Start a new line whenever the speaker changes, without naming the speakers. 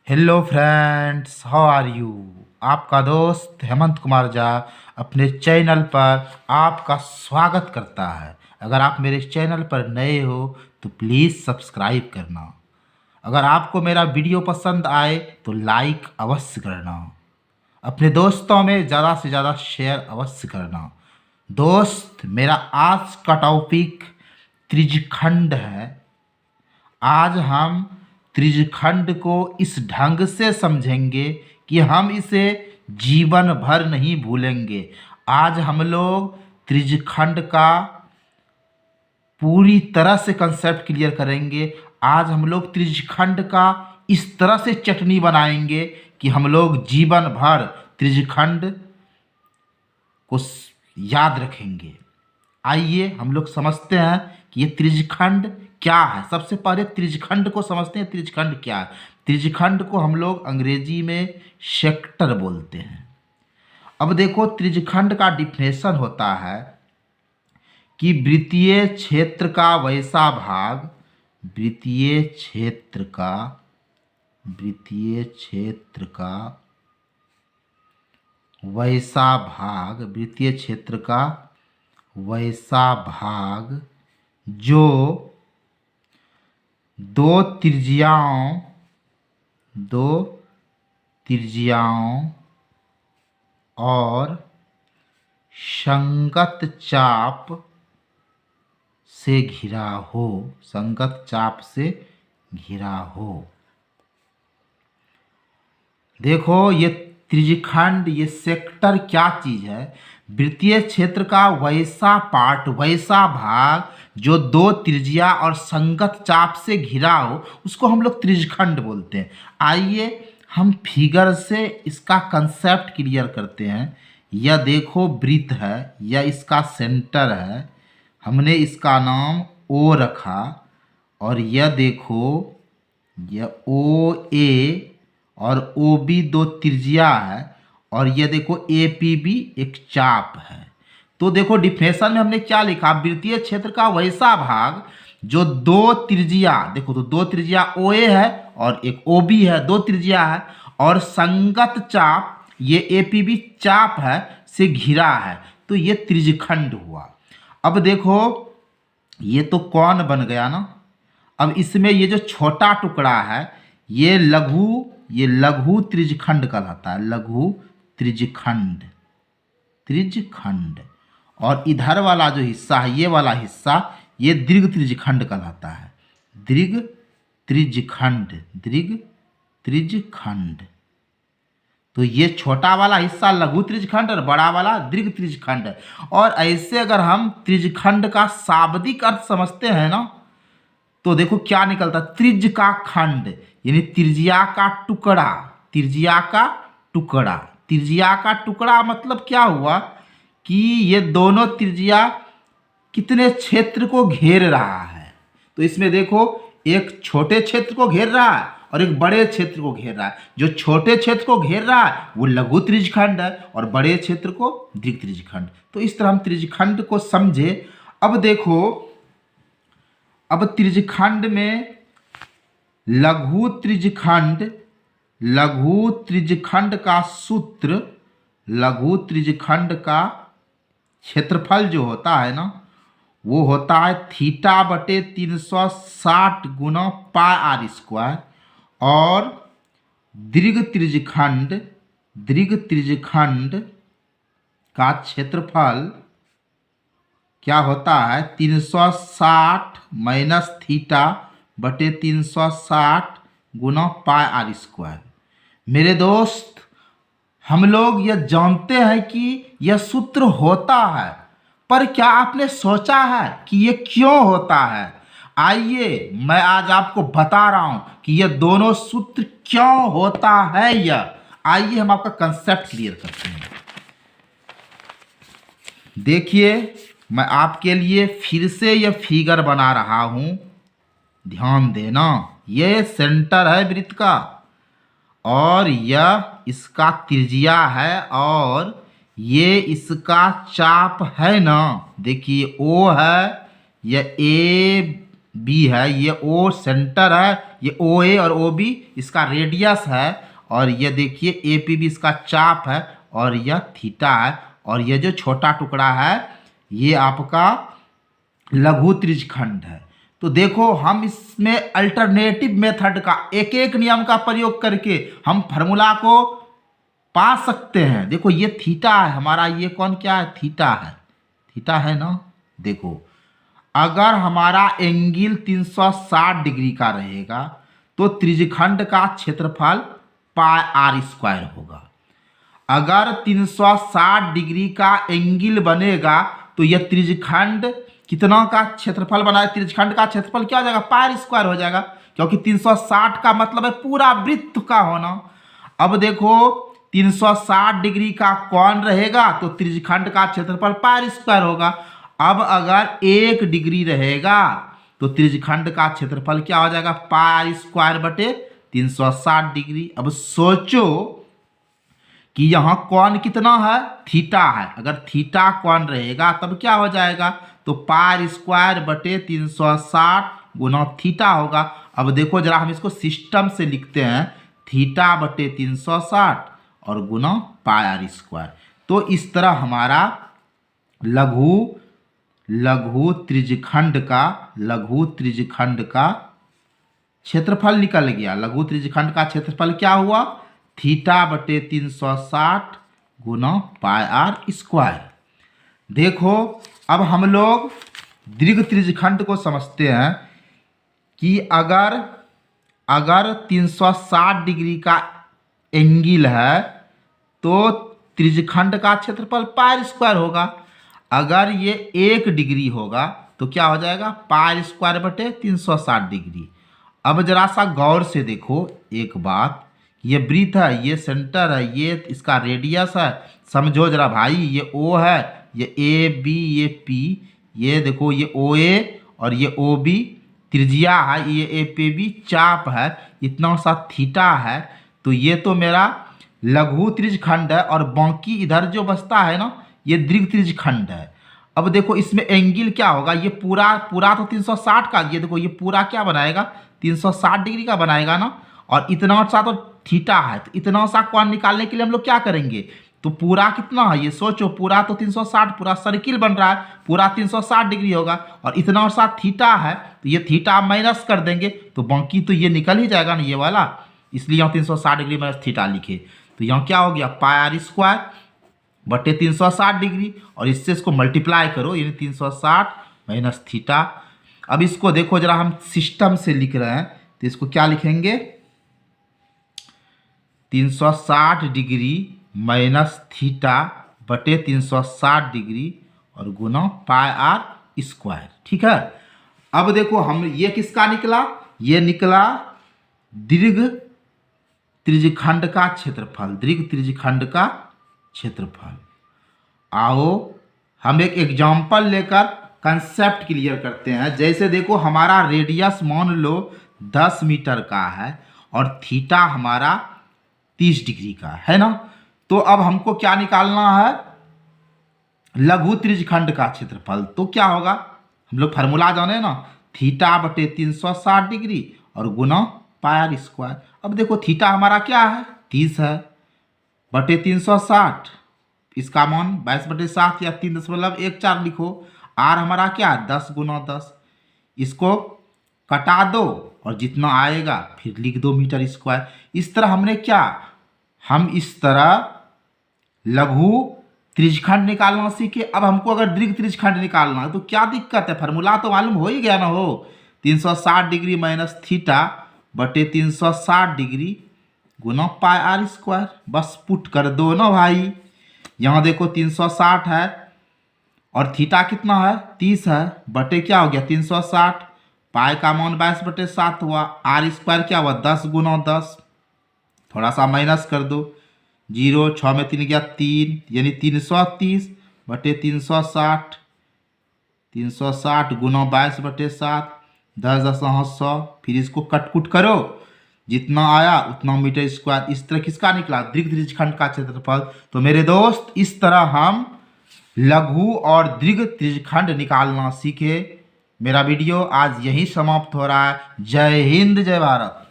Hello friends, how are you. आपका दोस्त हेमंत कुमार झा अपने चैनल पर आपका स्वागत करता है। अगर आप मेरे चैनल पर नए हो तो प्लीज़ सब्सक्राइब करना। अगर आपको मेरा वीडियो पसंद आए तो लाइक अवश्य करना। अपने दोस्तों में ज़्यादा से ज़्यादा शेयर अवश्य करना। दोस्त, मेरा आज का टॉपिक त्रिज्यखंड है। आज हम त्रिज्यखंड को इस ढंग से समझेंगे कि हम इसे जीवन भर नहीं भूलेंगे। आज हम लोग त्रिज्यखंड का पूरी तरह से कंसेप्ट क्लियर करेंगे। आज हम लोग त्रिज्यखंड का इस तरह से चटनी बनाएंगे कि हम लोग जीवन भर त्रिज्यखंड को याद रखेंगे। आइए हम लोग समझते हैं कि ये त्रिज्यखंड क्या है। सबसे पहले त्रिज्यखंड को समझते हैं। त्रिज्यखंड क्या है? त्रिज्यखंड को हम लोग अंग्रेजी में सेक्टर बोलते हैं। अब देखो, त्रिज्यखंड का डिफिनेशन होता है कि वृत्तीय क्षेत्र का वैसा भाग, वृत्तीय क्षेत्र का वैसा भाग, वृत्तीय क्षेत्र का वैसा भाग जो दो त्रिज्याओं और संगत चाप से घिरा हो, संगत चाप से घिरा हो। देखो, ये त्रिज्यखंड, ये सेक्टर क्या चीज है? वृत्तीय क्षेत्र का वैसा पार्ट, वैसा भाग जो दो त्रिज्या और संगत चाप से घिरा हो, उसको हम लोग त्रिज्यखंड बोलते हैं। आइए हम फिगर से इसका कंसेप्ट क्लियर करते हैं। यह देखो वृत्त है, यह इसका सेंटर है। हमने इसका नाम ओ रखा। और यह देखो, यह ओ ए और ओ बी दो त्रिज्या है। और ये देखो ए पी बी एक चाप है। तो देखो डिफिनेशन में हमने क्या लिखा? वृत्तीय क्षेत्र का वैसा भाग जो दो त्रिज्या, देखो तो दो त्रिज्या ओ ए है और एक ओ बी है, दो त्रिज्या है, और संगत चाप ये ए पी बी चाप है से घिरा है, तो ये त्रिज्यखंड हुआ। अब देखो, ये तो कौन बन गया ना। अब इसमें ये जो छोटा टुकड़ा है ये लघु त्रिज्यखंड कहलाता है। लघु त्रिज्यखंड। और इधर वाला जो हिस्सा है, ये वाला हिस्सा, ये दीर्घ त्रिज्यखंड कहलाता है। दीर्घ त्रिज्यखंड। तो ये छोटा वाला हिस्सा लघु त्रिज्यखंड और बड़ा वाला दीर्घ त्रिज्यखंड है। और ऐसे अगर हम त्रिज्यखंड का शाब्दिक अर्थ समझते हैं ना, तो देखो क्या निकलता? त्रिज्य का खंड, यानी त्रिज्या का टुकड़ा। त्रिज्या का टुकड़ा मतलब क्या हुआ कि ये दोनों त्रिज्या कितने क्षेत्र को घेर रहा है। तो इसमें देखो, एक छोटे क्षेत्र को घेर रहा है और एक बड़े क्षेत्र को घेर रहा है। जो छोटे क्षेत्र को घेर रहा है वो लघु त्रिज्यखंड है और बड़े क्षेत्र को दीर्घ त्रिज्यखंड। तो इस तरह हम त्रिज्यखंड को समझे। अब देखो, अब त्रिज्यखंड में लघु त्रिज्यखंड का सूत्र, लघु त्रिज्यखंड का क्षेत्रफल जो होता है ना, वो होता है थीटा बटे 360 गुना पाई आर स्क्वायर। और दीर्घ त्रिज्यखंड का क्षेत्रफल क्या होता है? 360 माइनस थीटा बटे 360 गुना पाई आर स्क्वायर। मेरे दोस्त, हम लोग यह जानते हैं कि यह सूत्र होता है, पर क्या आपने सोचा है कि यह क्यों होता है? आइए मैं आज आपको बता रहा हूं कि यह दोनों सूत्र क्यों होता है। यह आइए हम आपका कंसेप्ट क्लियर करते हैं। देखिए, मैं आपके लिए फिर से यह फिगर बना रहा हूं, ध्यान देना। यह सेंटर है वृत्त का और यह इसका त्रिज्या है और ये इसका चाप है ना। देखिए ओ है, यह ए बी है, ये ओ सेंटर है, ये ओ ए और ओ बी इसका रेडियस है, और ये देखिए ए पी बी इसका चाप है, और यह थीटा है, और ये जो छोटा टुकड़ा है ये आपका लघु त्रिज्यखंड है। तो देखो हम इसमें अल्टरनेटिव मेथड का एक एक नियम का प्रयोग करके हम फार्मूला को पा सकते हैं। देखो ये थीटा है हमारा, ये कौन क्या है, थीटा है, थीटा है ना। देखो अगर हमारा एंगल 360 डिग्री का रहेगा तो त्रिज्यखंड का क्षेत्रफल पाई आर स्क्वायर होगा। अगर 360 डिग्री का एंगल बनेगा तो यह त्रिज्यखंड कितना का क्षेत्रफल बनाए, त्रिज्यखंड का क्षेत्रफल क्या हो जाएगा, पाई स्क्वायर हो जाएगा, क्योंकि 360 का मतलब है पूरा वृत्त का होना। अब देखो 360 डिग्री का कोण रहेगा तो त्रिज्यखंड का क्षेत्रफल पाई स्क्वायर होगा। अब अगर 1 डिग्री रहेगा तो त्रिज्यखंड का क्षेत्रफल क्या हो जाएगा, पाई स्क्वायर बटे 360 डिग्री। अब सोचो कि यहाँ कोण कितना है, थीटा है। अगर थीटा कोण रहेगा तब क्या हो जाएगा, तो पाई स्क्वायर बटे 360 गुना थीटा होगा। अब देखो जरा हम इसको सिस्टम से लिखते हैं, थीटा बटे 360 और गुना पाई आर स्क्वायर। तो इस तरह हमारा लघु त्रिज्यखंड का क्षेत्रफल निकल गया। लघु त्रिज्यखंड का क्षेत्रफल क्या हुआ, थीटा बटे 360 गुना पाई आर स्क्वायर। देखो अब हम लोग दीर्घ त्रिज्यखंड को समझते हैं कि अगर 360 डिग्री का एंगल है तो त्रिज्यखंड का क्षेत्रफल पाई स्क्वायर होगा। अगर ये 1 डिग्री होगा तो क्या हो जाएगा, पाई स्क्वायर बटे 360 डिग्री। अब जरा सा गौर से देखो एक बात, ये वृत्त है, ये सेंटर है, ये इसका रेडियस है, समझो जरा भाई, ये ओ है, ये ए बी, ये पी, ये देखो ये ओ ए और ये ओ बी त्रिज्या है, ये ए पे बी चाप है, इतना सा थीटा है। तो ये तो मेरा लघु त्रिज्यखंड है, और बाकी इधर जो बचता है ना ये दीर्घ त्रिज्यखंड है। अब देखो इसमें एंगल क्या होगा, ये पूरा तो 360 का, ये देखो ये पूरा क्या बनाएगा, 360 डिग्री का बनाएगा ना, और इतना सा तो थीटा है। तो इतना सा कोण निकालने के लिए हम लोग क्या करेंगे, तो पूरा कितना है ये सोचो, पूरा तो 360, पूरा सर्किल बन रहा है, पूरा 360 डिग्री होगा, और इतना सा थीटा है तो ये थीटा माइनस कर देंगे तो बाकी तो ये निकल ही जाएगा ना ये वाला, इसलिए यहाँ 360 डिग्री माइनस थीटा लिखे। तो यहाँ क्या हो गया, पाई आर स्क्वायर बटे 360 डिग्री, और इससे इसको मल्टीप्लाई करो, यानी 360 माइनस थीटा। अब इसको देखो जरा हम सिस्टम से लिख रहे हैं तो इसको क्या लिखेंगे, 360 डिग्री माइनस थीटा बटे 360 डिग्री और गुना पाई आर स्क्वायर। ठीक है। अब देखो हम ये किसका निकला, ये निकला दीर्घ त्रिज्यखंड का क्षेत्रफल, दीर्घ त्रिज्यखंड का क्षेत्रफल। आओ हम एक एग्जाम्पल लेकर कंसेप्ट क्लियर करते हैं। जैसे देखो हमारा रेडियस मान लो 10 मीटर का है और थीटा हमारा 30 डिग्री का है ना। तो अब हमको क्या निकालना है, लघु त्रिज्यखंड का क्षेत्रफल। तो क्या होगा, हम लोग फार्मूला जाने ना, थीटा बटे 360 डिग्री और गुना पाई आर स्क्वायर। अब देखो थीटा हमारा क्या है, 30 है, बटे 360, इसका मान 22/7 या 3.14 लिखो। आर हमारा क्या है, 10 गुना 10, इसको कटा दो और जितना आएगा फिर लिख दो मीटर स्क्वायर। इस तरह हमने क्या, हम इस तरह लघु त्रिज्यखंड निकालना सीखे। अब हमको अगर दीर्घ त्रिज्यखंड निकालना है तो क्या दिक्कत है, फार्मूला तो मालूम हो ही गया ना हो, 360 डिग्री माइनस थीटा बटे 360 डिग्री गुना पाई आर स्क्वायर। बस पुट कर दो ना भाई। यहाँ देखो 360 है और थीटा कितना है, 30 है, बटे क्या हो गया 360, पाई का मान 22/7 हुआ, आर स्क्वायर क्या हुआ 10 गुना 10, थोड़ा सा माइनस कर दो, 0 6 में 3 गया 3, यानी 330 बटे 360, 360 गुना 22/7, 10×100, फिर इसको कट करो, जितना आया उतना मीटर स्क्वायर। इस तरह किसका निकला, दीर्घ त्रिज्यखंड का क्षेत्रफल। तो मेरे दोस्त इस तरह हम लघु और दीर्घ त्रिज्यखंड निकालना सीखे। मेरा वीडियो आज यहीं समाप्त हो रहा है। जय हिंद, जय भारत।